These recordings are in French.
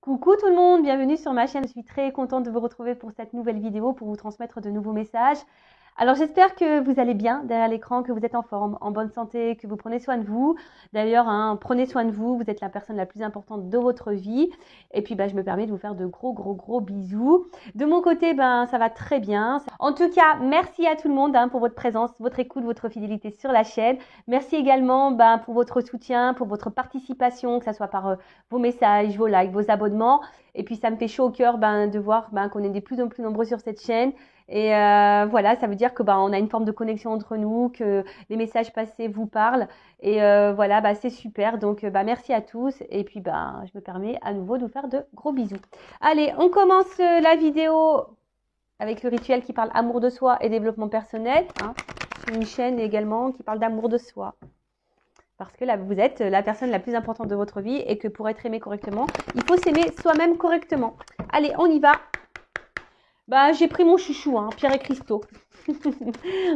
Coucou tout le monde, bienvenue sur ma chaîne. Je suis très contente de vous retrouver pour cette nouvelle vidéo, pour vous transmettre de nouveaux messages. Alors j'espère que vous allez bien derrière l'écran, que vous êtes en forme, en bonne santé, que vous prenez soin de vous. D'ailleurs, prenez soin de vous, vous êtes la personne la plus importante de votre vie. Et puis je me permets de vous faire de gros bisous. De mon côté, ça va très bien. En tout cas, merci à tout le monde pour votre présence, votre écoute, votre fidélité sur la chaîne. Merci également pour votre soutien, pour votre participation, que ce soit par vos messages, vos likes, vos abonnements. Et puis ça me fait chaud au cœur de voir qu'on est de plus en plus nombreux sur cette chaîne. Et voilà, ça veut dire que on a une forme de connexion entre nous, que les messages passés vous parlent. Et voilà, c'est super. Donc merci à tous. Et puis je me permets à nouveau de vous faire de gros bisous. Allez, on commence la vidéo avec le rituel qui parle amour de soi et développement personnel. C'est une chaîne également qui parle d'amour de soi. Parce que là, vous êtes la personne la plus importante de votre vie et que pour être aimé correctement, il faut s'aimer soi-même correctement. Allez, on y va. J'ai pris mon chouchou, Pierre et Christo.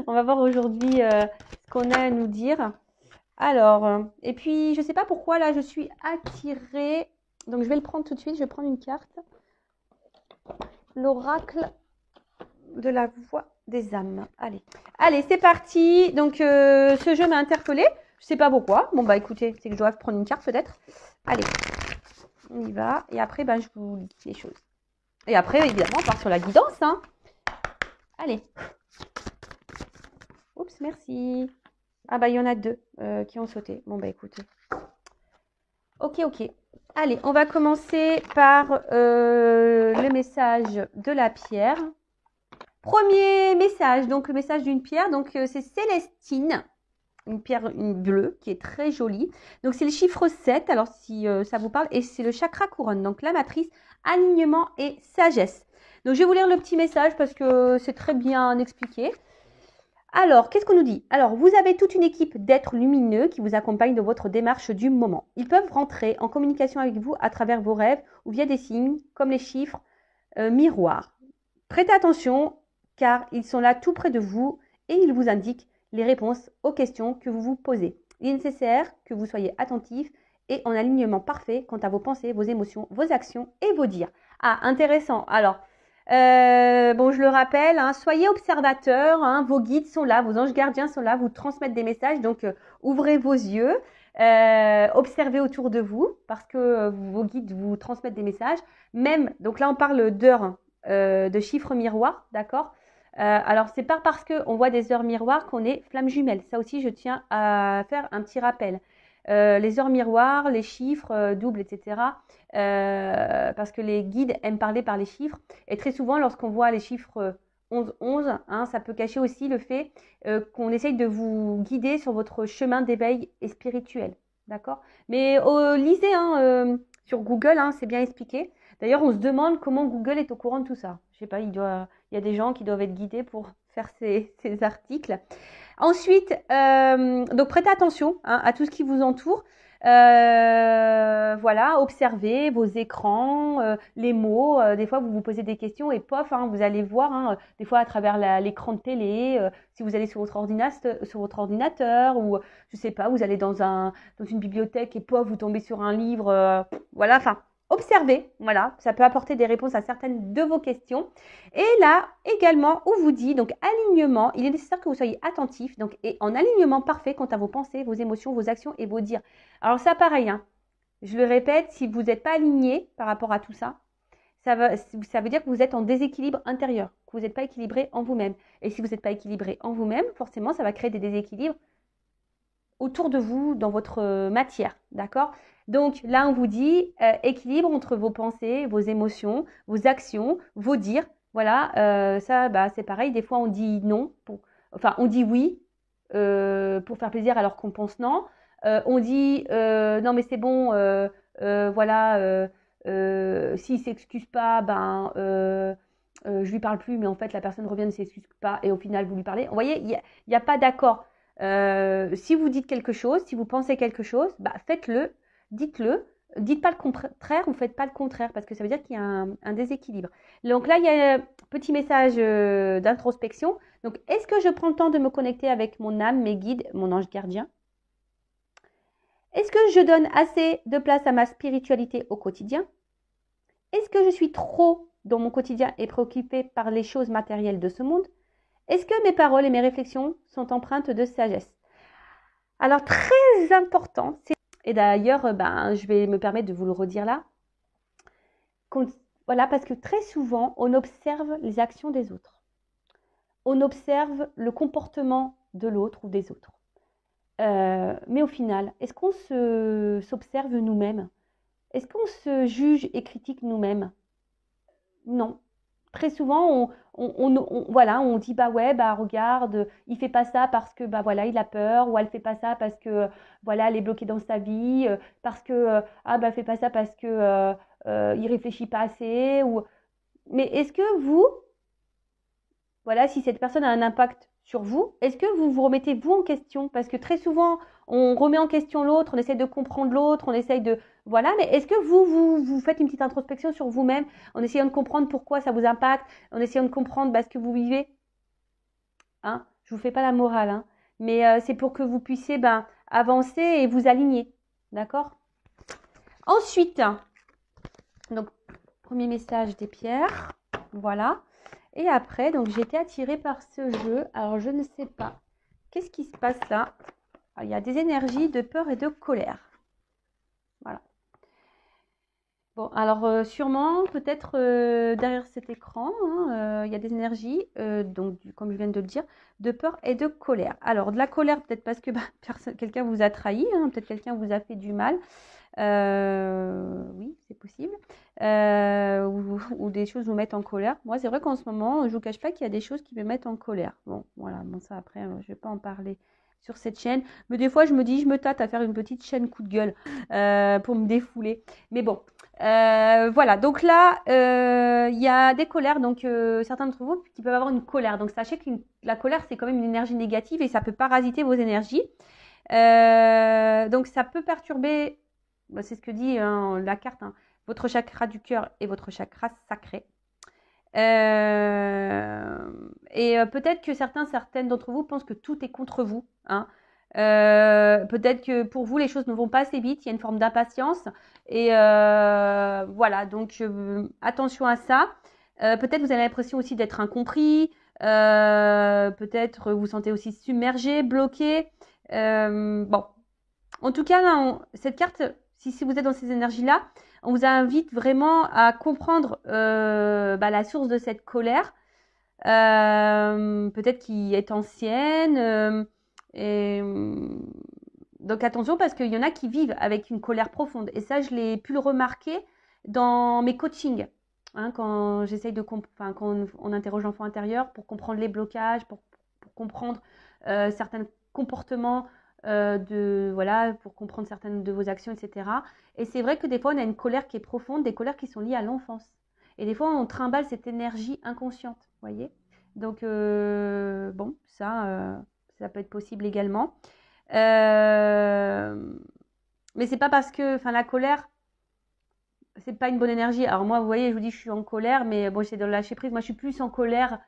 On va voir aujourd'hui ce qu'on a à nous dire. Alors, et puis, je ne sais pas pourquoi, là, je suis attirée. Donc, je vais le prendre tout de suite. Je vais prendre une carte. L'oracle de la voix des âmes. Allez, c'est parti. Donc, ce jeu m'a interpellée. Je ne sais pas pourquoi. Bon, écoutez, c'est que je dois prendre une carte peut-être. Allez, on y va. Et après, je vous dis les choses. Et après, évidemment, on part sur la guidance. Allez. Oups, merci. Il y en a deux qui ont sauté. Bon, écoutez. Ok. Allez, on va commencer par le message de la pierre. Premier message, donc le message d'une pierre. Donc, c'est Célestine. Une pierre bleue qui est très jolie. Donc, c'est le chiffre 7. Alors, si ça vous parle. Et c'est le chakra couronne. Donc, la matrice, alignement et sagesse. Donc, je vais vous lire le petit message parce que c'est très bien expliqué. Alors, qu'est-ce qu'on nous dit? Alors, vous avez toute une équipe d'êtres lumineux qui vous accompagnent dans votre démarche du moment. Ils peuvent rentrer en communication avec vous à travers vos rêves ou via des signes comme les chiffres miroirs. Prêtez attention car ils sont là tout près de vous et ils vous indiquent les réponses aux questions que vous vous posez. Il est nécessaire que vous soyez attentif et en alignement parfait quant à vos pensées, vos émotions, vos actions et vos dires. Intéressant. Alors, je le rappelle, soyez observateurs, vos guides sont là, vos anges gardiens sont là, vous transmettent des messages, donc ouvrez vos yeux, observez autour de vous, parce que vos guides vous transmettent des messages. Même, donc là on parle d'heures, de chiffres miroirs, d'accord? Alors, c'est pas parce qu'on voit des heures miroirs qu'on est flamme jumelle. Ça aussi, je tiens à faire un petit rappel. Les heures miroirs, les chiffres doubles, etc. Parce que les guides aiment parler par les chiffres. Et très souvent, lorsqu'on voit les chiffres 11, ça peut cacher aussi le fait qu'on essaye de vous guider sur votre chemin d'éveil et spirituel. D'accord? Mais lisez sur Google, c'est bien expliqué. D'ailleurs, on se demande comment Google est au courant de tout ça. Je sais pas, il y a des gens qui doivent être guidés pour faire ces articles. Ensuite, donc prêtez attention à tout ce qui vous entoure. Voilà, observez vos écrans, les mots. Des fois, vous vous posez des questions et pof, vous allez voir, des fois à travers l'écran de télé, si vous allez sur votre ordinateur ou je sais pas, vous allez dans une bibliothèque et pof, vous tombez sur un livre. Voilà, observez, voilà, ça peut apporter des réponses à certaines de vos questions. Et là, également, on vous dit, donc alignement, il est nécessaire que vous soyez attentif, donc et en alignement parfait quant à vos pensées, vos émotions, vos actions et vos dires. Alors ça, pareil, je le répète, si vous n'êtes pas aligné par rapport à tout ça, ça veut dire que vous êtes en déséquilibre intérieur, que vous n'êtes pas équilibré en vous-même. Et si vous n'êtes pas équilibré en vous-même, forcément, ça va créer des déséquilibres autour de vous, dans votre matière, d'accord? Donc là, on vous dit équilibre entre vos pensées, vos émotions, vos actions, vos dires. Voilà, ça, c'est pareil. Des fois, on dit non, on dit oui pour faire plaisir alors qu'on pense non. On dit non, mais c'est bon, voilà, s'il ne s'excuse pas, je lui parle plus, mais en fait, la personne revient, ne s'excuse pas, et au final, vous lui parlez. Vous voyez, il n'y a pas d'accord. Si vous dites quelque chose, si vous pensez quelque chose, faites-le, dites-le, dites pas le contraire ou faites pas le contraire parce que ça veut dire qu'il y a un déséquilibre. Donc là, il y a un petit message d'introspection. Donc, est-ce que je prends le temps de me connecter avec mon âme, mes guides, mon ange gardien? Est-ce que je donne assez de place à ma spiritualité au quotidien? Est-ce que je suis trop dans mon quotidien et préoccupée par les choses matérielles de ce monde? Est-ce que mes paroles et mes réflexions sont empreintes de sagesse? Alors, très important, et d'ailleurs, je vais me permettre de vous le redire là, voilà, parce que très souvent, on observe les actions des autres. On observe le comportement de l'autre ou des autres. Mais au final, est-ce qu'on s'observe nous-mêmes? Est-ce qu'on se juge et critique nous-mêmes? Non. Très souvent, voilà, on dit bah ouais, bah regarde, il fait pas ça parce que bah voilà, il a peur, ou elle fait pas ça parce que voilà, elle est bloquée dans sa vie, parce que ah bah fait pas ça parce que il réfléchit pas assez, ou mais est-ce que vous, voilà, si cette personne a un impact sur vous, est-ce que vous vous remettez vous en question? Parce que très souvent, on remet en question l'autre, on essaye de comprendre l'autre, on essaye de... Voilà, mais est-ce que vous faites une petite introspection sur vous-même en essayant de comprendre pourquoi ça vous impacte, en essayant de comprendre ce que vous vivez? Hein? Je ne vous fais pas la morale, hein, mais c'est pour que vous puissiez avancer et vous aligner. D'accord? Ensuite, donc, premier message des pierres. Voilà. Et après, donc j'ai été attirée par ce jeu. Alors, je ne sais pas. Qu'est-ce qui se passe là? Il y a des énergies de peur et de colère. Voilà. Bon, alors sûrement, peut-être derrière cet écran, il y a des énergies, donc comme je viens de le dire, de peur et de colère. Alors, de la colère, peut-être parce que quelqu'un vous a trahi, hein, peut-être quelqu'un vous a fait du mal. Oui, c'est possible. Ou des choses vous mettent en colère. Moi, c'est vrai qu'en ce moment, je ne vous cache pas qu'il y a des choses qui me mettent en colère. Bon, voilà, bon, ça après, je ne vais pas en parler sur cette chaîne. Mais des fois, je me dis, je me tâte à faire une petite chaîne coup de gueule pour me défouler. Mais bon, voilà. Donc là, il y a des colères. Donc, certains d'entre vous qui peuvent avoir une colère. Donc, sachez que la colère, c'est quand même une énergie négative et ça peut parasiter vos énergies. Donc, ça peut perturber... C'est ce que dit la carte, hein, votre chakra du cœur et votre chakra sacré. Et peut-être que certaines d'entre vous pensent que tout est contre vous. Hein. Peut-être que pour vous, les choses ne vont pas assez vite. Il y a une forme d'impatience. Et voilà, donc attention à ça. Peut-être vous avez l'impression aussi d'être incompris. Peut-être vous sentez aussi submergé, bloqué. Bon, en tout cas, là, cette carte... Si vous êtes dans ces énergies-là, on vous invite vraiment à comprendre la source de cette colère, peut-être qui est ancienne. Donc attention, parce qu'il y en a qui vivent avec une colère profonde. Et ça, je l'ai pu le remarquer dans mes coachings. Hein, quand j'essaye quand on interroge l'enfant intérieur pour comprendre les blocages, pour comprendre certains comportements, pour comprendre certaines de vos actions, etc. Et c'est vrai que des fois, on a une colère qui est profonde, des colères qui sont liées à l'enfance. Et des fois, on trimballe cette énergie inconsciente, vous voyez. Donc, bon, ça peut être possible également. Mais c'est pas parce que, la colère, c'est pas une bonne énergie. Alors moi, vous voyez, je vous dis, je suis en colère, mais bon, j'essaie de lâcher prise. Moi, je suis plus en colère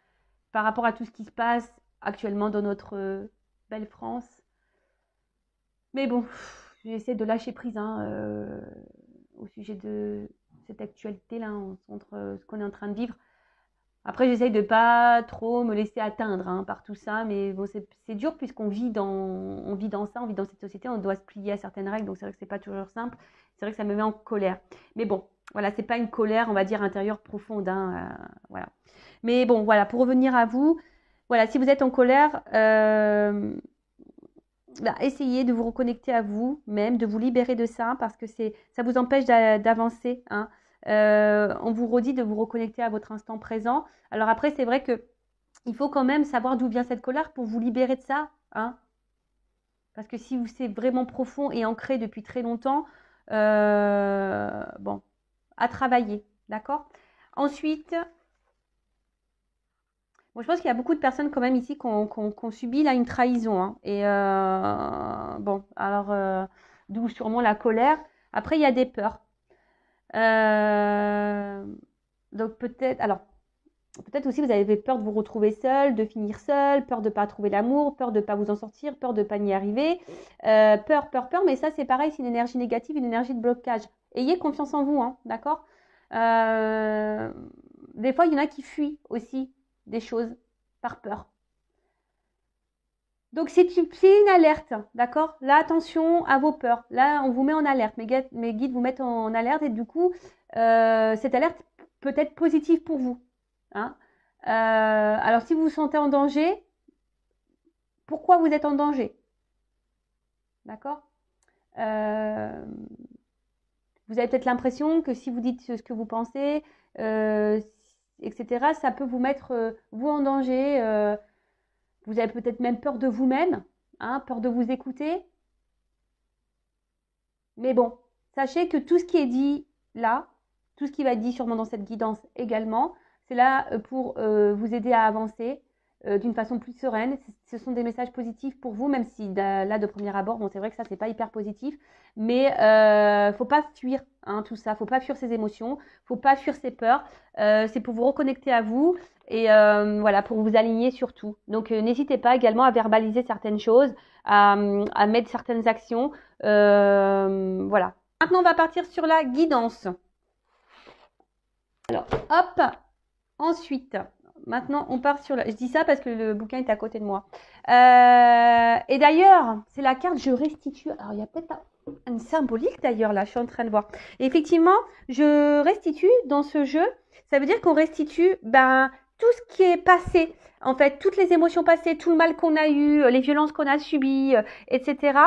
par rapport à tout ce qui se passe actuellement dans notre belle France. Mais bon, j'essaie de lâcher prise au sujet de cette actualité-là, entre ce qu'on est en train de vivre. Après, j'essaye de pas trop me laisser atteindre par tout ça, mais bon, c'est dur puisqu'on vit on vit dans ça, on vit dans cette société, on doit se plier à certaines règles, donc c'est vrai que c'est pas toujours simple. C'est vrai que ça me met en colère. Mais bon, voilà, c'est pas une colère, on va dire, intérieure profonde, voilà. Mais bon, voilà, pour revenir à vous, voilà, si vous êtes en colère, essayez de vous reconnecter à vous-même, de vous libérer de ça, parce que ça vous empêche d'avancer. Hein. On vous redit de vous reconnecter à votre instant présent. Alors après, c'est vrai que il faut quand même savoir d'où vient cette colère pour vous libérer de ça. Hein. Parce que si c'est vraiment profond et ancré depuis très longtemps, bon, à travailler. D'accord? Ensuite... Bon, je pense qu'il y a beaucoup de personnes quand même ici qui ont subi là une trahison. Hein. Et bon, alors d'où sûrement la colère. Après, il y a des peurs. Donc peut-être aussi vous avez peur de vous retrouver seul, de finir seul, peur de ne pas trouver l'amour, peur de ne pas vous en sortir, peur de ne pas y arriver. Peur, mais ça c'est pareil, c'est une énergie négative, une énergie de blocage. Ayez confiance en vous, hein, d'accord? Des fois, il y en a qui fuient aussi des choses par peur. Donc, c'est une alerte, d'accord? Là, attention à vos peurs. Là, on vous met en alerte. Mes guides vous mettent en alerte et du coup, cette alerte peut être positive pour vous. Hein? Alors, si vous vous sentez en danger, pourquoi vous êtes en danger? D'accord? Vous avez peut-être l'impression que si vous dites ce que vous pensez, etc., ça peut vous mettre, vous, en danger. Vous avez peut-être même peur de vous-même, hein, peur de vous écouter. Mais bon, sachez que tout ce qui est dit là, tout ce qui va être dit sûrement dans cette guidance également, c'est là pour vous aider à avancer d'une façon plus sereine. Ce sont des messages positifs pour vous, même si là, de premier abord, bon, c'est vrai que ça, c'est pas hyper positif. Mais faut pas fuir tout ça, faut pas fuir ses émotions, faut pas fuir ses peurs. C'est pour vous reconnecter à vous et voilà, pour vous aligner sur tout. Donc, n'hésitez pas également à verbaliser certaines choses, à mettre certaines actions. Voilà. Maintenant, on va partir sur la guidance. Alors, hop. Ensuite, maintenant, on part sur la... Je dis ça parce que le bouquin est à côté de moi. Et d'ailleurs, c'est la carte « Je restitue ». Alors, il y a peut-être une symbolique d'ailleurs, là, je suis en train de voir. Et effectivement, je restitue dans ce jeu. Ça veut dire qu'on restitue tout ce qui est passé. En fait, toutes les émotions passées, tout le mal qu'on a eu, les violences qu'on a subies, etc.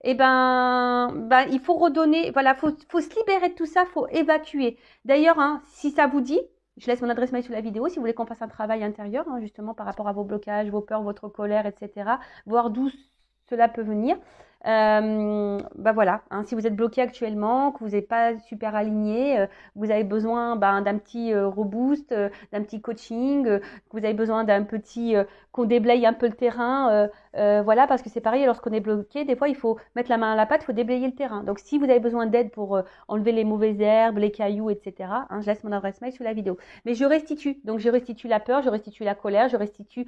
Et il faut redonner, voilà, faut se libérer de tout ça, faut évacuer. D'ailleurs, si ça vous dit, je laisse mon adresse mail sous la vidéo si vous voulez qu'on fasse un travail intérieur, justement par rapport à vos blocages, vos peurs, votre colère, etc. Voir d'où cela peut venir. Voilà, si vous êtes bloqué actuellement, que vous n'êtes pas super aligné, vous avez besoin d'un petit reboost, d'un petit coaching, que vous avez besoin d'un petit qu'on déblaye un peu le terrain, voilà, parce que c'est pareil, lorsqu'on est bloqué, des fois il faut mettre la main à la pâte, il faut déblayer le terrain. Donc si vous avez besoin d'aide pour enlever les mauvaises herbes, les cailloux, etc., je laisse mon adresse mail sous la vidéo. Mais je restitue, donc je restitue la peur, je restitue la colère, je restitue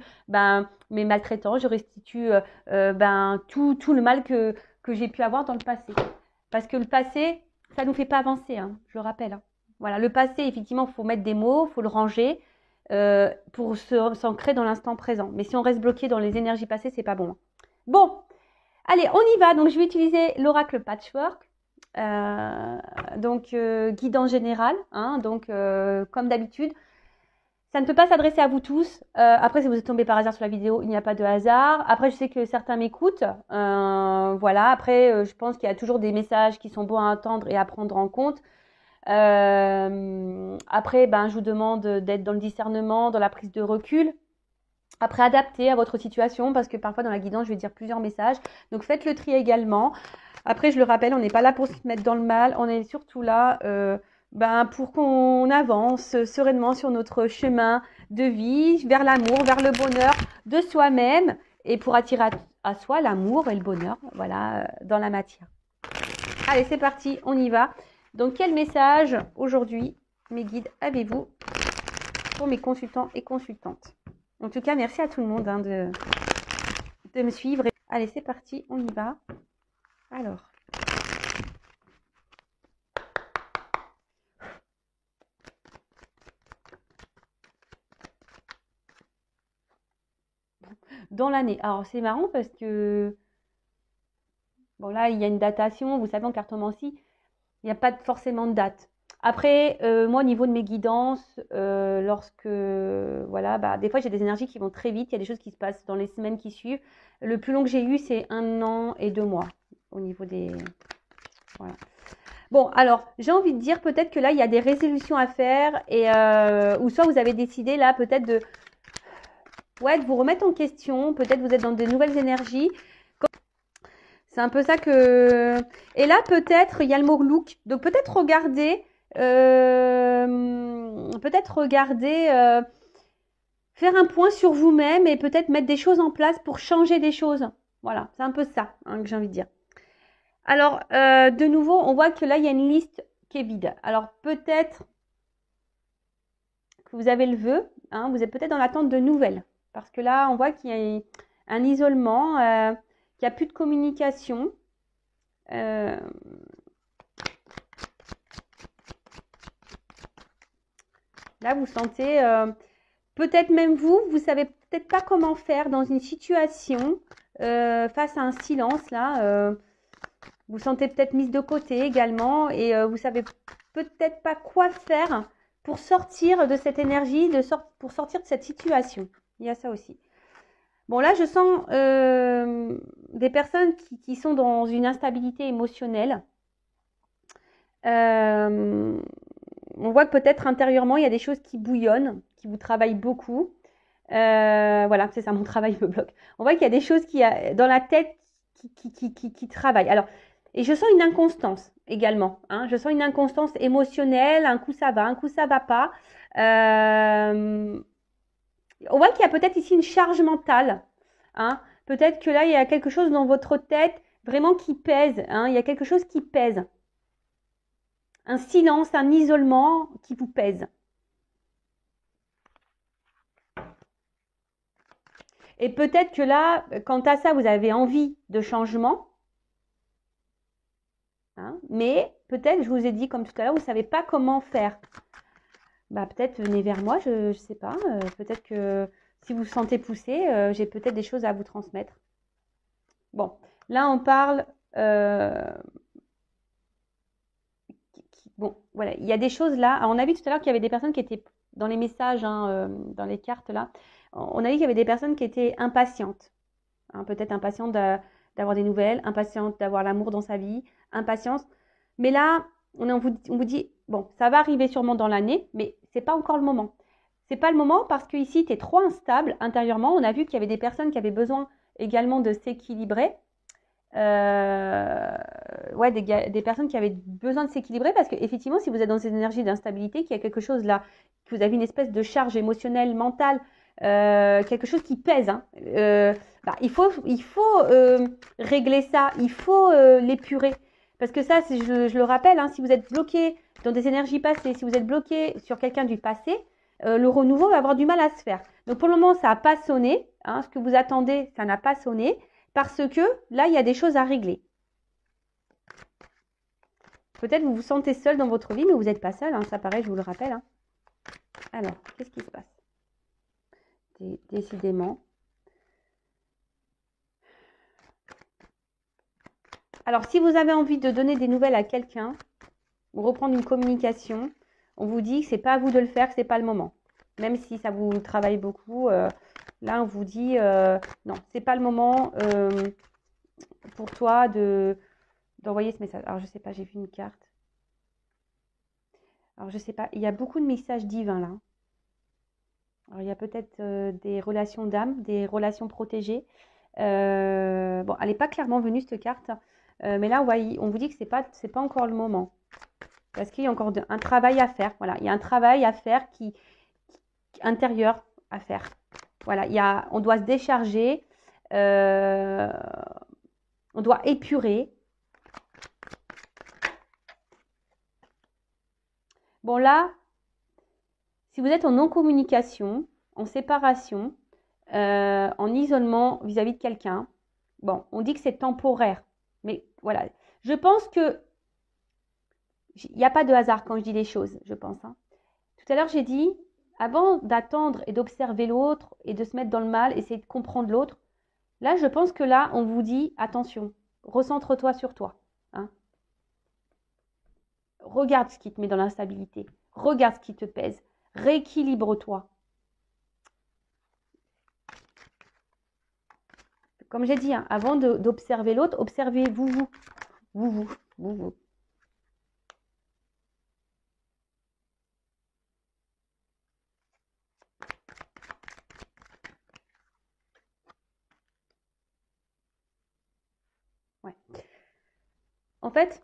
mes maltraitants, je restitue tout le mal que j'ai pu avoir dans le passé. Parce que le passé, ça ne nous fait pas avancer, je le rappelle. Voilà, le passé, effectivement, il faut mettre des mots, il faut le ranger pour s'ancrer dans l'instant présent. Mais si on reste bloqué dans les énergies passées, c'est pas bon. Bon, allez, on y va. Donc, je vais utiliser l'oracle Patchwork. Guidance générale. Donc, comme d'habitude, ça ne peut pas s'adresser à vous tous. Après, si vous êtes tombé par hasard sur la vidéo, il n'y a pas de hasard. Après, je sais que certains m'écoutent. Voilà. Après, je pense qu'il y a toujours des messages qui sont bons à entendre et à prendre en compte. Après, je vous demande d'être dans le discernement, dans la prise de recul. Après, adapté à votre situation, parce que parfois, dans la guidance, je vais dire plusieurs messages. Donc, faites le tri également. Après, je le rappelle, on n'est pas là pour se mettre dans le mal. On est surtout là... pour qu'on avance sereinement sur notre chemin de vie, vers l'amour, vers le bonheur de soi-même et pour attirer à soi l'amour et le bonheur, voilà, dans la matière. Allez, c'est parti, on y va. Donc, quel message aujourd'hui, mes guides, avez-vous pour mes consultants et consultantes? En tout cas, merci à tout le monde de me suivre. Allez, c'est parti, on y va. Alors... dans l'année. Alors, c'est marrant parce que, bon, là, il y a une datation. Vous savez, en cartomancie, il n'y a pas forcément de date. Après, moi, au niveau de mes guidances, voilà, des fois, j'ai des énergies qui vont très vite. Il y a des choses qui se passent dans les semaines qui suivent. Le plus long que j'ai eu, c'est 1 an et 2 mois au niveau des... Voilà. Bon, alors, j'ai envie de dire peut-être que là, il y a des résolutions à faire et ou soit vous avez décidé là peut-être de vous remettre en question. Peut-être vous êtes dans de nouvelles énergies. C'est un peu ça que... Et là, peut-être, il y a le mot look. Donc, peut-être regarder... faire un point sur vous-même et peut-être mettre des choses en place pour changer des choses. Voilà, c'est un peu ça que j'ai envie de dire. Alors, de nouveau, on voit que là, il y a une liste qui est vide. Alors, peut-être que vous avez le vœu. Vous êtes peut-être dans l'attente de nouvelles. Parce que là, on voit qu'il y a un isolement, qu'il n'y a plus de communication. Là, vous sentez, peut-être même vous savez peut-être pas comment faire dans une situation face à un silence, là. Vous sentez peut-être mise de côté également et vous savez peut-être pas quoi faire pour sortir de cette énergie, pour sortir de cette situation. Il y a ça aussi. Bon, là, je sens des personnes qui sont dans une instabilité émotionnelle. On voit que peut-être intérieurement, il y a des choses qui bouillonnent, qui vous travaillent beaucoup. Voilà, c'est ça, mon travail me bloque. On voit qu'il y a des choses dans la tête qui travaillent. Alors, et je sens une inconstance également. Hein. Je sens une inconstance émotionnelle. Un coup ça va, un coup ça va pas. On voit qu'il y a peut-être ici une charge mentale. Hein. Peut-être que là, il y a quelque chose dans votre tête vraiment qui pèse. Hein. Il y a quelque chose qui pèse. Un silence, un isolement qui vous pèse. Et peut-être que là, quant à ça, vous avez envie de changement. Hein, mais peut-être, je vous ai dit comme tout à l'heure, vous ne savez pas comment faire. Bah, peut-être venez vers moi, je ne sais pas. Peut-être que si vous vous sentez poussé, j'ai peut-être des choses à vous transmettre. Bon, là on parle... bon, voilà, il y a des choses là. Alors, on a vu tout à l'heure qu'il y avait des personnes qui étaient dans les messages, hein, dans les cartes là. On a vu qu'il y avait des personnes qui étaient impatientes. Hein, peut-être impatientes d'avoir des nouvelles, impatientes d'avoir l'amour dans sa vie, impatience. Mais là, on vous dit, bon, ça va arriver sûrement dans l'année, mais c'est pas encore le moment. C'est pas le moment parce que ici, tu es trop instable intérieurement. On a vu qu'il y avait des personnes qui avaient besoin également de s'équilibrer. Ouais, des personnes qui avaient besoin de s'équilibrer parce qu'effectivement, si vous êtes dans cette énergie d'instabilité, qu'il y a quelque chose là, que vous avez une espèce de charge émotionnelle, mentale, quelque chose qui pèse, hein, bah, il faut régler ça, il faut l'épurer. Parce que ça, je le rappelle, hein, si vous êtes bloqué dans des énergies passées, si vous êtes bloqué sur quelqu'un du passé, le renouveau va avoir du mal à se faire. Donc pour le moment, ça n'a pas sonné. Hein, ce que vous attendez, ça n'a pas sonné. Parce que là, il y a des choses à régler. Peut-être vous vous sentez seul dans votre vie, mais vous n'êtes pas seul. Hein, ça pareil, je vous le rappelle. Hein. Alors, qu'est-ce qui se passe? Décidément. Alors, si vous avez envie de donner des nouvelles à quelqu'un, ou reprendre une communication, on vous dit que ce n'est pas à vous de le faire, que ce n'est pas le moment. Même si ça vous travaille beaucoup, là, on vous dit non, ce n'est pas le moment pour toi d'envoyer ce message. Alors, je ne sais pas, j'ai vu une carte. Alors, je ne sais pas, il y a beaucoup de messages divins là. Alors, il y a peut-être des relations d'âme, des relations protégées. Bon, elle n'est pas clairement venue cette carte. Mais là, ouais, on vous dit que ce n'est pas encore le moment. Parce qu'il y a encore un travail à faire. Voilà, il y a un travail à faire intérieur à faire. Voilà, on doit se décharger. On doit épurer. Bon, là, si vous êtes en non-communication, en séparation, en isolement vis-à-vis de quelqu'un, bon, on dit que c'est temporaire. Mais voilà, je pense que il n'y a pas de hasard quand je dis les choses, je pense. Hein. Tout à l'heure, j'ai dit, avant d'attendre et d'observer l'autre et de se mettre dans le mal, essayer de comprendre l'autre, là, je pense que là, on vous dit, attention, recentre-toi sur toi. Hein. Regarde ce qui te met dans l'instabilité. Regarde ce qui te pèse. Rééquilibre-toi. Comme j'ai dit, hein, avant d'observer l'autre, observez-vous, vous. Ouais. En fait,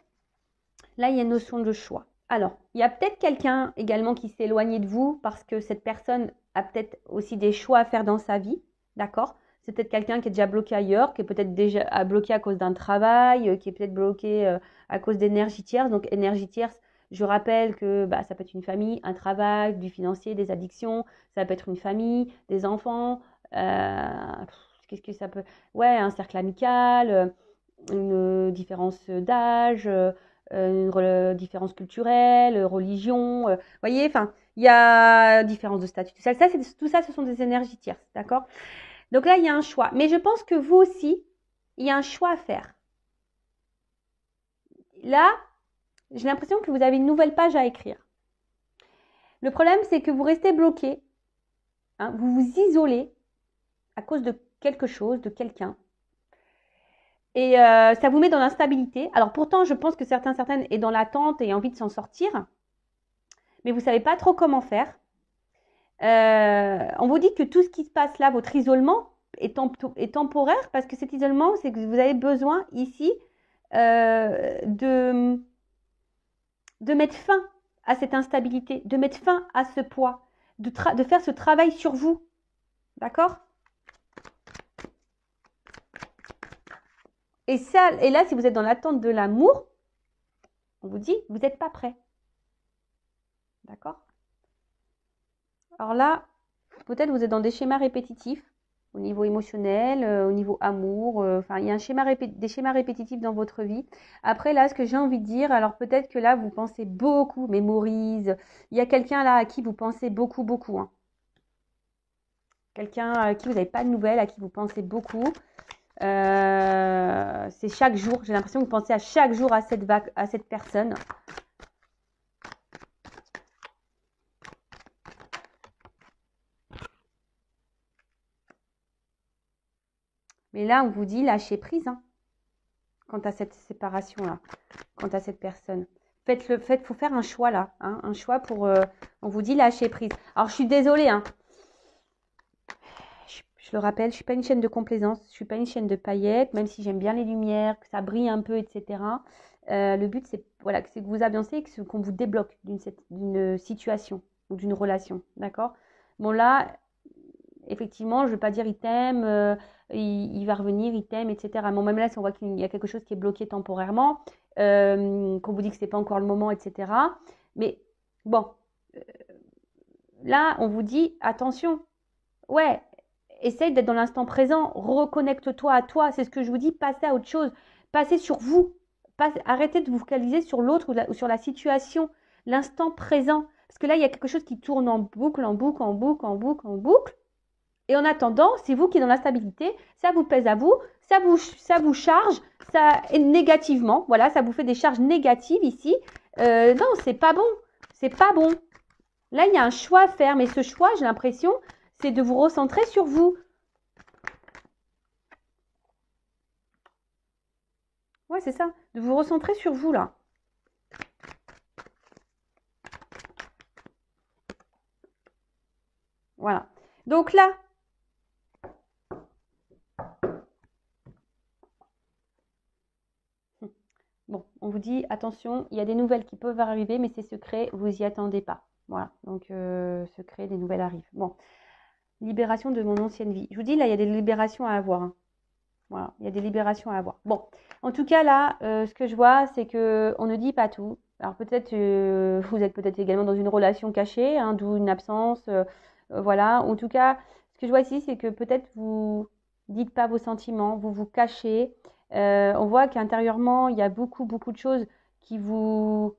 là, il y a une notion de choix. Alors, il y a peut-être quelqu'un également qui s'est éloigné de vous parce que cette personne a peut-être aussi des choix à faire dans sa vie, d'accord? C'est peut-être quelqu'un qui est déjà bloqué ailleurs, qui est peut-être déjà bloqué à cause d'un travail, qui est peut-être bloqué à cause d'énergie tierce. Donc, énergie tierce, je rappelle que bah, ça peut être une famille, un travail, du financier, des addictions, ça peut être une famille, des enfants, qu'est-ce que ça peut... Ouais, un cercle amical, une différence d'âge, différence culturelle, religion, voyez, enfin, il y a différence de statut. Tout ça, ce sont des énergies tierces, d'accord? Donc là, il y a un choix. Mais je pense que vous aussi, il y a un choix à faire. Là, j'ai l'impression que vous avez une nouvelle page à écrire. Le problème, c'est que vous restez bloqué, hein, vous vous isolez à cause de quelque chose, de quelqu'un. Et ça vous met dans l'instabilité. Alors pourtant, je pense que certaines est dans l'attente et envie de s'en sortir. Mais vous ne savez pas trop comment faire. On vous dit que tout ce qui se passe là, votre isolement, est temporaire parce que cet isolement, c'est que vous avez besoin ici de mettre fin à cette instabilité, de mettre fin à ce poids, de faire ce travail sur vous. D'accord? Et là, si vous êtes dans l'attente de l'amour, on vous dit, vous n'êtes pas prêt. D'accord? Alors là, peut-être vous êtes dans des schémas répétitifs au niveau émotionnel, au niveau amour. Enfin, il y a des schémas répétitifs dans votre vie. Après, là, ce que j'ai envie de dire, alors peut-être que là, vous pensez beaucoup, mémorise. Il y a quelqu'un là à qui vous pensez beaucoup, beaucoup. Hein. Quelqu'un à qui vous n'avez pas de nouvelles, à qui vous pensez beaucoup. C'est chaque jour. J'ai l'impression que vous pensez à chaque jour à cette personne. Mais là, on vous dit lâcher prise hein, quant à cette séparation-là, quant à cette personne. Faut faire un choix là, hein, un choix pour. On vous dit lâcher prise. Alors, je suis désolée, hein. Je le rappelle, je suis pas une chaîne de complaisance, je suis pas une chaîne de paillettes, même si j'aime bien les lumières, que ça brille un peu, etc. Le but, c'est voilà, que vous avancez, qu'on vous débloque d'une situation ou d'une relation, d'accord? Bon là, effectivement, je ne veux pas dire il t'aime, il va revenir, il t'aime, etc. Bon, même là, si on voit qu'il y a quelque chose qui est bloqué temporairement, qu'on vous dit que ce n'est pas encore le moment, etc. Mais bon, là, on vous dit attention, ouais, essaye d'être dans l'instant présent, reconnecte-toi à toi, c'est ce que je vous dis, passez à autre chose, passez sur vous, arrêtez de vous focaliser sur l'autre ou sur la situation, l'instant présent. Parce que là, il y a quelque chose qui tourne en boucle, en boucle, en boucle, en boucle, en boucle. Et en attendant, c'est vous qui êtes dans l'instabilité, ça vous pèse à vous, ça vous charge, ça négativement, voilà, ça vous fait des charges négatives ici. Non, c'est pas bon, c'est pas bon. Là, il y a un choix à faire, mais ce choix, j'ai l'impression, c'est de vous recentrer sur vous. Ouais, c'est ça, de vous recentrer sur vous là. Voilà. Donc là, bon, on vous dit, attention, il y a des nouvelles qui peuvent arriver, mais c'est secret, vous n'y attendez pas. Voilà, donc secret, des nouvelles arrivent. Bon, libération de mon ancienne vie. Je vous dis, là, il y a des libérations à avoir. Hein. Voilà, il y a des libérations à avoir. Bon, en tout cas, là, ce que je vois, c'est qu'on ne dit pas tout. Alors peut-être, vous êtes peut-être également dans une relation cachée, hein, d'où une absence. Voilà, en tout cas, ce que je vois ici, c'est que peut-être vous dites pas vos sentiments, vous vous cachez. On voit qu'intérieurement, il y a beaucoup, beaucoup de choses qui vous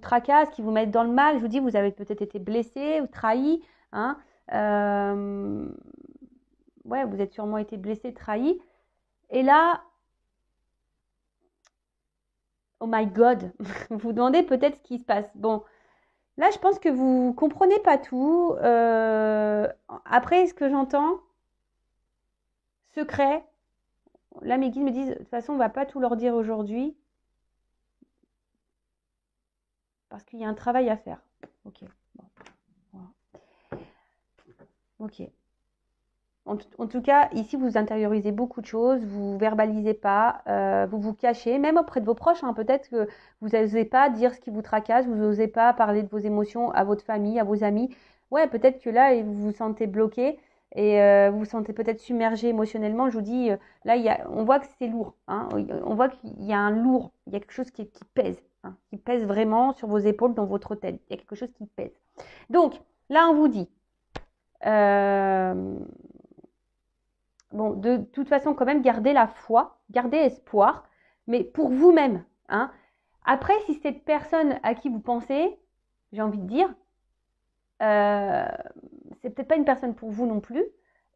tracassent, qui vous mettent dans le mal. Je vous dis, vous avez peut-être été blessé ou trahi. Hein, ouais, vous êtes sûrement été blessé, trahi. Et là, oh my God, vous vous demandez peut-être ce qui se passe. Bon, là, je pense que vous comprenez pas tout. Après, ce que j'entends, secret. Là, mes guides me disent, de toute façon, on va pas tout leur dire aujourd'hui. Parce qu'il y a un travail à faire. Ok. Bon. Voilà. Ok. En tout cas, ici, vous intériorisez beaucoup de choses, vous verbalisez pas, vous vous cachez, même auprès de vos proches. Hein, peut-être que vous n'osez pas dire ce qui vous tracasse, vous n'osez pas parler de vos émotions à votre famille, à vos amis. Ouais, peut-être que là, vous vous sentez bloqué et vous vous sentez peut-être submergé émotionnellement. Je vous dis, là, on voit que c'est lourd. Hein, on voit qu'il y a un lourd, il y a quelque chose qui pèse, hein, qui pèse vraiment sur vos épaules, dans votre tête. Il y a quelque chose qui pèse. Donc, là, on vous dit... bon, de toute façon, quand même, gardez la foi, gardez espoir. mais pour vous-même. Hein. Après, si cette personne à qui vous pensez, j'ai envie de dire, c'est peut-être pas une personne pour vous non plus.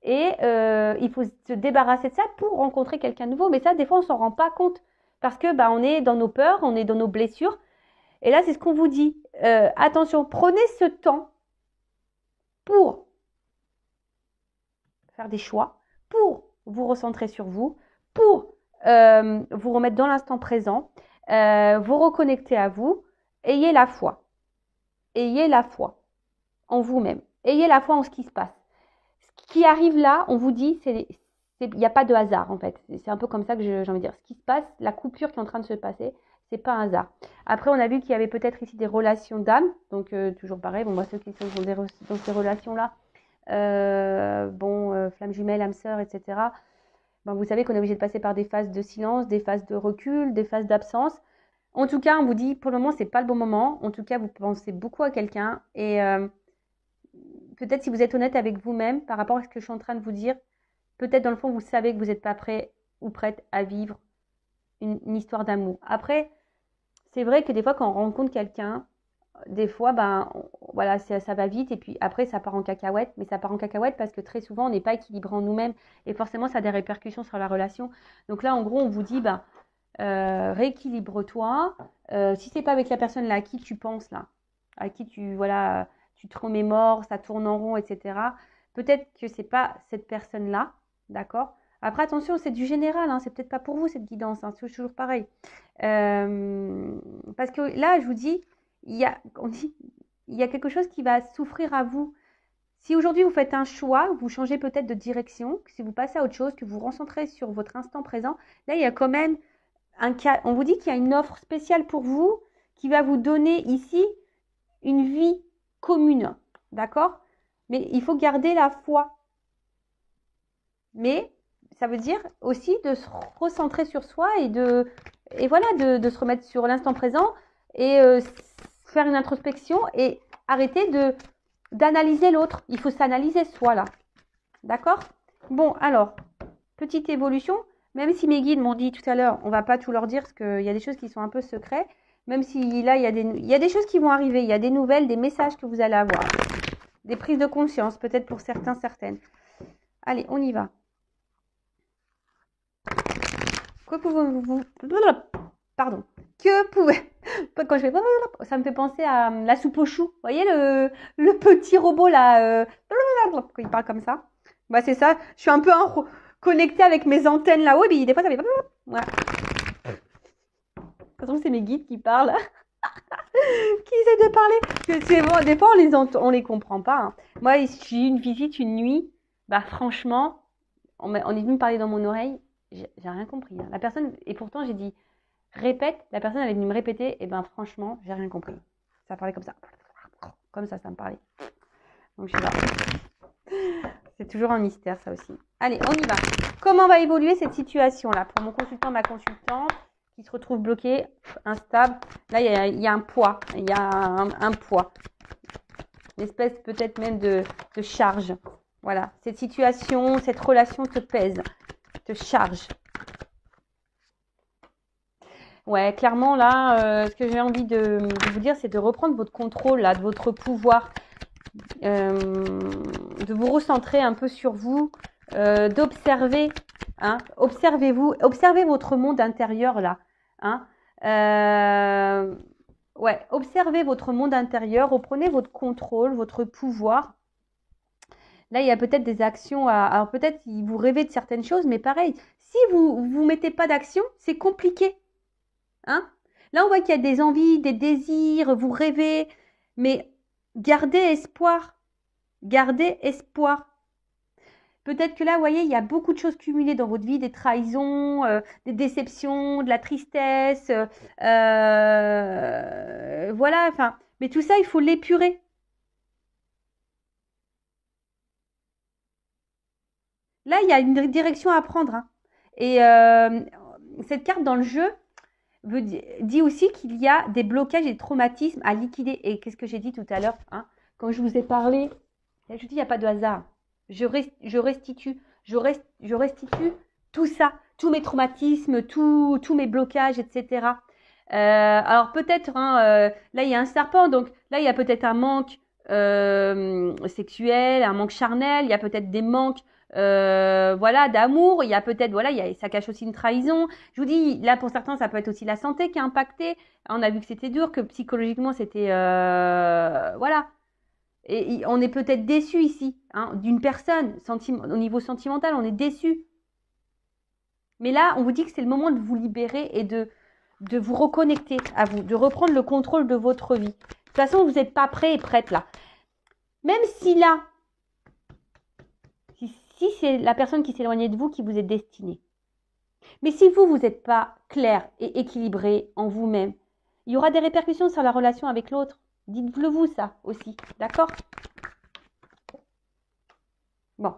Et il faut se débarrasser de ça pour rencontrer quelqu'un de nouveau. Mais ça, des fois, on s'en rend pas compte. Parce que on est dans nos peurs, on est dans nos blessures. Et là, c'est ce qu'on vous dit. Attention, prenez ce temps pour faire des choix, pour vous recentrer sur vous, pour vous remettre dans l'instant présent, vous reconnecter à vous. Ayez la foi. Ayez la foi en vous-même. Ayez la foi en ce qui se passe. Ce qui arrive là, on vous dit, il n'y a pas de hasard en fait. C'est un peu comme ça que j'ai envie de dire. Ce qui se passe, la coupure qui est en train de se passer, c'est pas un hasard. Après, on a vu qu'il y avait peut-être ici des relations d'âme. Donc, toujours pareil. Bon, moi, ceux qui sont dans ces relations-là, flamme jumelle, âme sœur, etc. Vous savez qu'on est obligé de passer par des phases de silence, des phases de recul, des phases d'absence. En tout cas, on vous dit, pour le moment, c'est pas le bon moment. En tout cas, vous pensez beaucoup à quelqu'un. Et peut-être si vous êtes honnête avec vous-même par rapport à ce que je suis en train de vous dire, peut-être dans le fond, vous savez que vous n'êtes pas prêt ou prête à vivre une histoire d'amour. Après, c'est vrai que des fois, quand on rencontre quelqu'un, des fois, voilà, ça va vite et puis après, ça part en cacahuète. Mais ça part en cacahuète parce que très souvent, on n'est pas équilibré en nous-mêmes et forcément, ça a des répercussions sur la relation. Donc là, en gros, on vous dit, rééquilibre-toi. Si c'est pas avec la personne là à qui tu penses là, à qui tu te remémores, ça tourne en rond, etc. Peut-être que c'est pas cette personne là, d'accord. Après attention, c'est du général, hein, c'est peut-être pas pour vous cette guidance, hein, c'est toujours pareil. Parce que là, je vous dis, il y a quelque chose qui va souffrir à vous. Si aujourd'hui vous faites un choix, vous changez peut-être de direction, si vous passez à autre chose, que vous recentrez sur votre instant présent, là il y a quand même un cas, on vous dit qu'il y a une offre spéciale pour vous qui va vous donner ici une vie commune, d'accord? Mais il faut garder la foi. Mais ça veut dire aussi de se recentrer sur soi et de se remettre sur l'instant présent et faire une introspection et arrêter d'analyser l'autre. Il faut s'analyser soi là, d'accord? Bon, alors, petite évolution. Même si mes guides m'ont dit tout à l'heure, on va pas tout leur dire parce qu'il y a des choses qui sont un peu secrets. Même si là, il y a des choses qui vont arriver. Il y a des nouvelles, des messages que vous allez avoir. Des prises de conscience, peut-être pour certains, certaines. Allez, on y va. Que pouvez-vous... Pardon. Que pouvez... Quand je fais... Ça me fait penser à la soupe aux choux. Vous voyez le petit robot là quand il parle comme ça. C'est ça. Je suis un peu connectée avec mes antennes là-haut. Et des fois, ça fait... Voilà. De toute façon, c'est mes guides qui parlent. Qui essaient de parler. C'est bon, des fois, on les comprend pas. Hein. Moi, j'ai eu une visite une nuit. Franchement, on est venu me parler dans mon oreille. J'ai rien compris. Hein. La personne, et pourtant, j'ai dit répète. La personne, elle est venue me répéter. Et franchement, j'ai rien compris. Ça parlait comme ça. Comme ça me parlait. Donc, je sais pas. C'est toujours un mystère, ça aussi. Allez, on y va. Comment va évoluer cette situation-là pour mon consultant, ma consultante qui se retrouve bloqué, instable. Là, il y a un poids. Il y a un poids. Une espèce peut-être même de charge. Voilà. Cette situation, cette relation te pèse, te charge. Ouais, clairement, là, ce que j'ai envie de vous dire, c'est de reprendre votre contrôle, là, de votre pouvoir. De vous recentrer un peu sur vous, d'observer. Hein, observez-vous, observez votre monde intérieur, là. Hein, observez votre monde intérieur, reprenez votre contrôle, votre pouvoir. Là, il y a peut-être des actions alors peut-être vous rêvez de certaines choses, mais pareil, si vous mettez pas d'action, c'est compliqué. Hein? Là, on voit qu'il y a des envies, des désirs, vous rêvez, mais gardez espoir. Gardez espoir. Peut-être que là, vous voyez, il y a beaucoup de choses cumulées dans votre vie, des trahisons, des déceptions, de la tristesse. Voilà, mais tout ça, il faut l'épurer. Là, il y a une direction à prendre. Hein. Et cette carte dans le jeu dit aussi qu'il y a des blocages et des traumatismes à liquider. Et qu'est-ce que j'ai dit tout à l'heure, hein, quand je vous ai parlé, je dis il n'y a pas de hasard. Je restitue tout ça, tous mes traumatismes, tous mes blocages, etc. Alors peut-être, hein, là il y a un serpent, donc là il y a peut-être un manque sexuel, un manque charnel, il y a peut-être des manques voilà, d'amour, il y a peut-être, voilà, ça cache aussi une trahison. Je vous dis, là pour certains, ça peut être aussi la santé qui a impacté. On a vu que c'était dur, que psychologiquement c'était, voilà. Et on est peut-être déçu ici, hein, d'une personne, au niveau sentimental, on est déçu. Mais là, on vous dit que c'est le moment de vous libérer et de vous reconnecter à vous, de reprendre le contrôle de votre vie. De toute façon, vous n'êtes pas prêt et prête là. Même si là, si c'est la personne qui s'éloignait de vous qui vous est destinée. Mais si vous n'êtes pas clair et équilibré en vous-même, il y aura des répercussions sur la relation avec l'autre. Dites-le vous ça aussi, d'accord? Bon.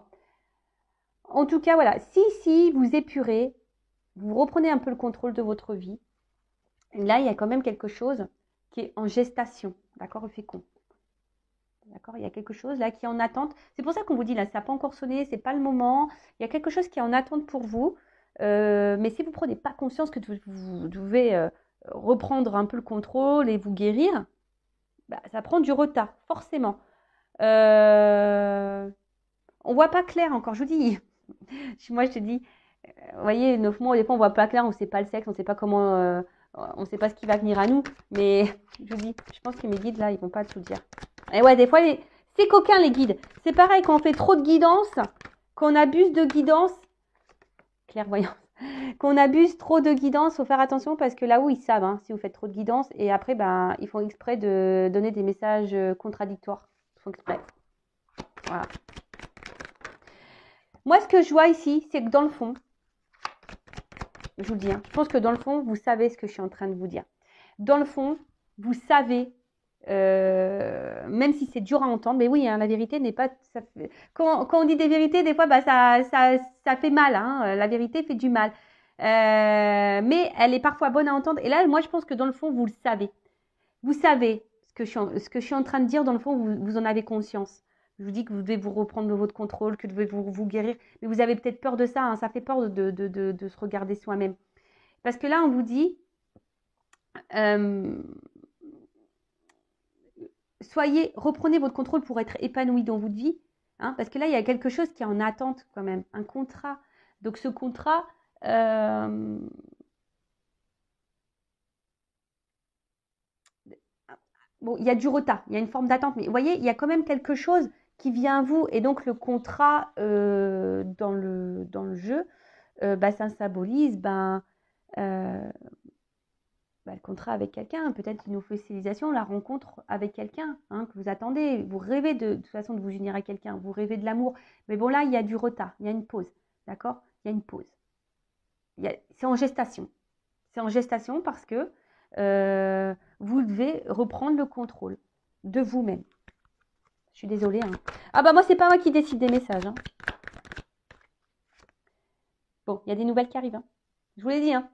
En tout cas, voilà, si vous épurez, vous reprenez un peu le contrôle de votre vie, là, il y a quand même quelque chose qui est en gestation, d'accord, le fécond. D'accord, il y a quelque chose là qui est en attente. C'est pour ça qu'on vous dit là, ça n'a pas encore sonné, c'est pas le moment. Il y a quelque chose qui est en attente pour vous. Mais si vous ne prenez pas conscience que vous devez reprendre un peu le contrôle et vous guérir, bah, ça prend du retard, forcément. On ne voit pas clair encore, je vous dis. Moi, je te dis, vous voyez, 9 mois, des fois, on ne voit pas clair, on ne sait pas le sexe, on ne sait pas comment, on ne sait pas ce qui va venir à nous. Mais je vous dis, je pense que mes guides, là, ils ne vont pas tout dire. Et ouais, des fois, c'est coquin, les guides. C'est pareil, quand on fait trop de guidance, qu'on abuse de guidance, clairvoyance, qu'on abuse trop de guidance, il faut faire attention parce que là où ils savent, hein, si vous faites trop de guidance, et après, ben, ils font exprès de donner des messages contradictoires. Ils font exprès. Voilà. Moi, ce que je vois ici, c'est que dans le fond, je vous le dis, hein, je pense que dans le fond, vous savez ce que je suis en train de vous dire. Dans le fond, vous savez, même si c'est dur à entendre, mais oui, hein, la vérité n'est pas... Quand on dit des vérités, des fois, bah, ça fait mal. Hein, la vérité fait du mal. Mais elle est parfois bonne à entendre. Et là, moi, je pense que dans le fond, vous le savez. Vous savez ce que je suis en train de dire. Dans le fond, vous en avez conscience. Je vous dis que vous devez vous reprendre votre contrôle, que vous devez vous guérir. Mais vous avez peut-être peur de ça. Hein, ça fait peur de se regarder soi-même. Parce que là, on vous dit... reprenez votre contrôle pour être épanoui dans votre vie, hein, parce que là, il y a quelque chose qui est en attente quand même, un contrat. Donc ce contrat, bon, il y a du retard, il y a une forme d'attente, mais vous voyez, il y a quand même quelque chose qui vient à vous, et donc le contrat dans le jeu, bah, ça symbolise le contrat avec quelqu'un, peut-être une officialisation, la rencontre avec quelqu'un, hein, que vous attendez. Vous rêvez de toute façon de vous unir à quelqu'un, vous rêvez de l'amour. Mais bon, là, il y a du retard, il y a une pause, d'accord? Il y a une pause. C'est en gestation. C'est en gestation parce que vous devez reprendre le contrôle de vous-même. Je suis désolée. Hein. Ah bah moi, c'est pas moi qui décide des messages. Hein. Bon, il y a des nouvelles qui arrivent. Hein. Je vous l'ai dit, hein.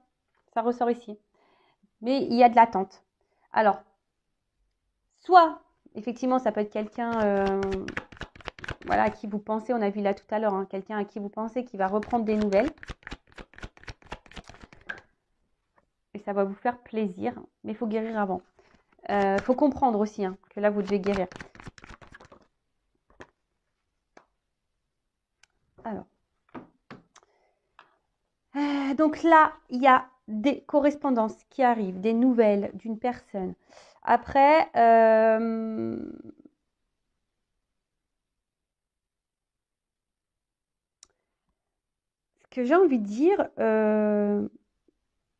Ça ressort ici. Mais il y a de l'attente. Alors, soit, effectivement, ça peut être quelqu'un voilà, à qui vous pensez, on a vu là tout à l'heure, hein, quelqu'un à qui vous pensez qui va reprendre des nouvelles. Et ça va vous faire plaisir, mais il faut guérir avant. Il faut comprendre aussi hein, que là, vous devez guérir. Alors. Donc là, il y a des correspondances qui arrivent, des nouvelles d'une personne. Après, ce que j'ai envie de dire, là,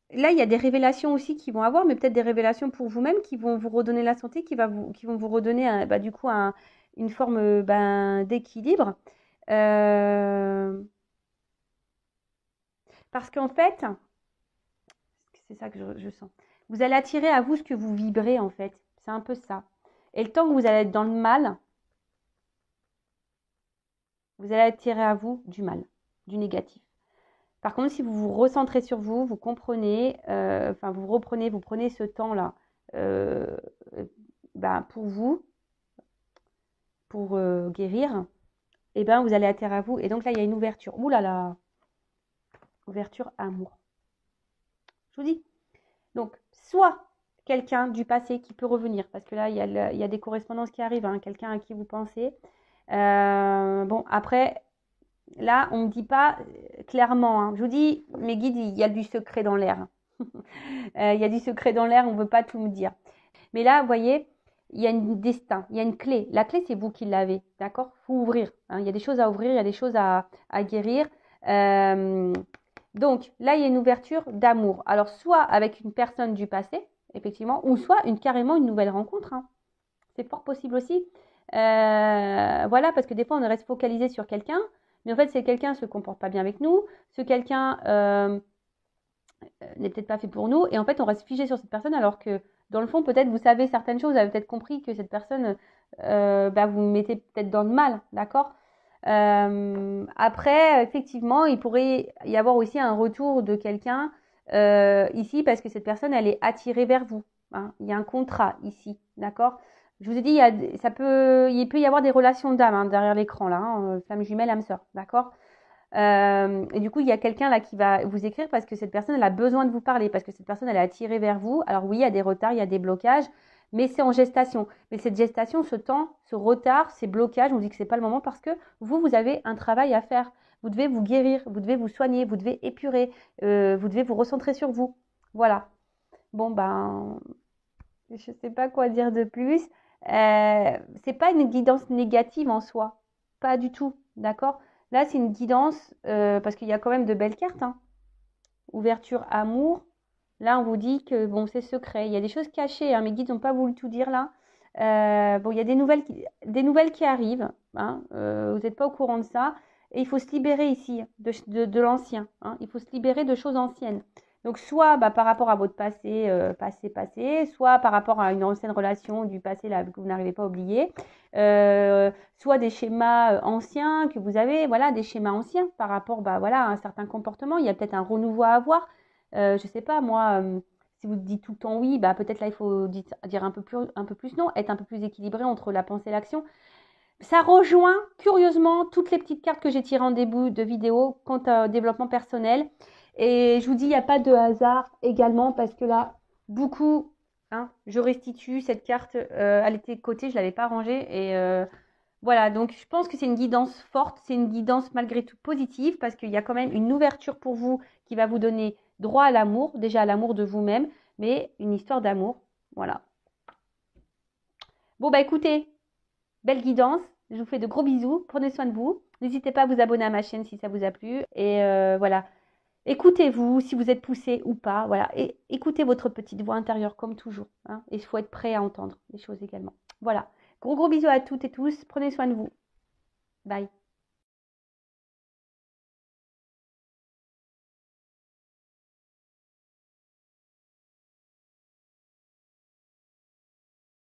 il y a des révélations aussi qui vont avoir, mais peut-être des révélations pour vous-même qui vont vous redonner la santé, qui vont vous redonner du coup une forme d'équilibre. Parce qu'en fait, c'est ça que je sens. Vous allez attirer à vous ce que vous vibrez en fait. C'est un peu ça. Et le temps que vous allez être dans le mal, vous allez attirer à vous du mal, du négatif. Par contre, si vous vous recentrez sur vous, vous comprenez, vous prenez ce temps-là pour vous, pour guérir, et ben vous allez atterrir à vous. Et donc là, il y a une ouverture. Ouh là là. ouverture amour. Je vous dis. Donc, soit quelqu'un du passé qui peut revenir, parce que là, il y a des correspondances qui arrivent, hein, quelqu'un à qui vous pensez. Bon, après, là, on ne me dit pas clairement. Hein. Je vous dis, mes guides, il y a du secret dans l'air. Il y a du secret dans l'air, on ne veut pas tout me dire. Mais là, vous voyez, il y a un destin, il y a une clé. La clé, c'est vous qui l'avez, d'accord? Il faut ouvrir. Hein. Il y a des choses à ouvrir, il y a des choses à guérir. Donc, là, il y a une ouverture d'amour. Alors, soit avec une personne du passé, effectivement, ou soit carrément une nouvelle rencontre. Hein. C'est fort possible aussi. Voilà, parce que des fois, on reste focalisé sur quelqu'un, mais en fait, c'est quelqu'un se comporte pas bien avec nous, ce quelqu'un n'est peut-être pas fait pour nous, et en fait, on reste figé sur cette personne, alors que dans le fond, peut-être, vous savez certaines choses, vous avez peut-être compris que cette personne, vous mettez peut-être dans le mal, d'accord? Après, effectivement, il pourrait y avoir aussi un retour de quelqu'un ici, parce que cette personne, elle est attirée vers vous. Hein. Il y a un contrat ici, d'accord? Je vous ai dit, il peut y avoir des relations d'âme hein, derrière l'écran, là, hein, flamme jumelle, âme sœur, d'accord? Et du coup, il y a quelqu'un là qui va vous écrire parce que cette personne, elle a besoin de vous parler, parce que cette personne, elle est attirée vers vous. Alors oui, il y a des retards, il y a des blocages, mais c'est en gestation. Mais cette gestation, ce temps, ce retard, ces blocages, on dit que c'est pas le moment parce que vous avez un travail à faire. Vous devez vous guérir, vous devez vous soigner, vous devez épurer, vous devez vous recentrer sur vous. Voilà. Bon, ben, je sais pas quoi dire de plus. C'est pas une guidance négative en soi. Pas du tout. D'accord? Là, c'est une guidance parce qu'il y a quand même de belles cartes. Hein. Ouverture, amour. Là, on vous dit que bon, c'est secret. Il y a des choses cachées. Hein. Mes guides n'ont pas voulu tout dire là. Bon, il y a des nouvelles qui arrivent. Hein. Vous n'êtes pas au courant de ça. Et il faut se libérer ici de l'ancien. Hein. Il faut se libérer de choses anciennes. Donc, soit par rapport à votre passé, passé, soit par rapport à une ancienne relation du passé là, que vous n'arrivez pas à oublier, soit des schémas anciens que vous avez, voilà, des schémas anciens par rapport voilà, à un certain comportement. Il y a peut-être un renouveau à avoir. Je ne sais pas, moi, si vous dites tout le temps oui, peut-être là, il faut dire un peu plus non, être un peu plus équilibré entre la pensée et l'action. Ça rejoint curieusement toutes les petites cartes que j'ai tirées en début de vidéo quant au développement personnel. Et je vous dis, il n'y a pas de hasard également parce que là, beaucoup, hein, je restitue cette carte, elle était de côté, je ne l'avais pas rangée. Et voilà, donc je pense que c'est une guidance forte, c'est une guidance malgré tout positive parce qu'il y a quand même une ouverture pour vous qui va vous donner droit à l'amour, déjà à l'amour de vous-même, mais une histoire d'amour. Voilà. Bon, écoutez, belle guidance. Je vous fais de gros bisous. Prenez soin de vous. N'hésitez pas à vous abonner à ma chaîne si ça vous a plu. Et voilà. Écoutez-vous si vous êtes poussé ou pas. Voilà. Et écoutez votre petite voix intérieure comme toujours. Hein. Et il faut être prêt à entendre les choses également. Voilà. Gros bisous à toutes et tous. Prenez soin de vous. Bye.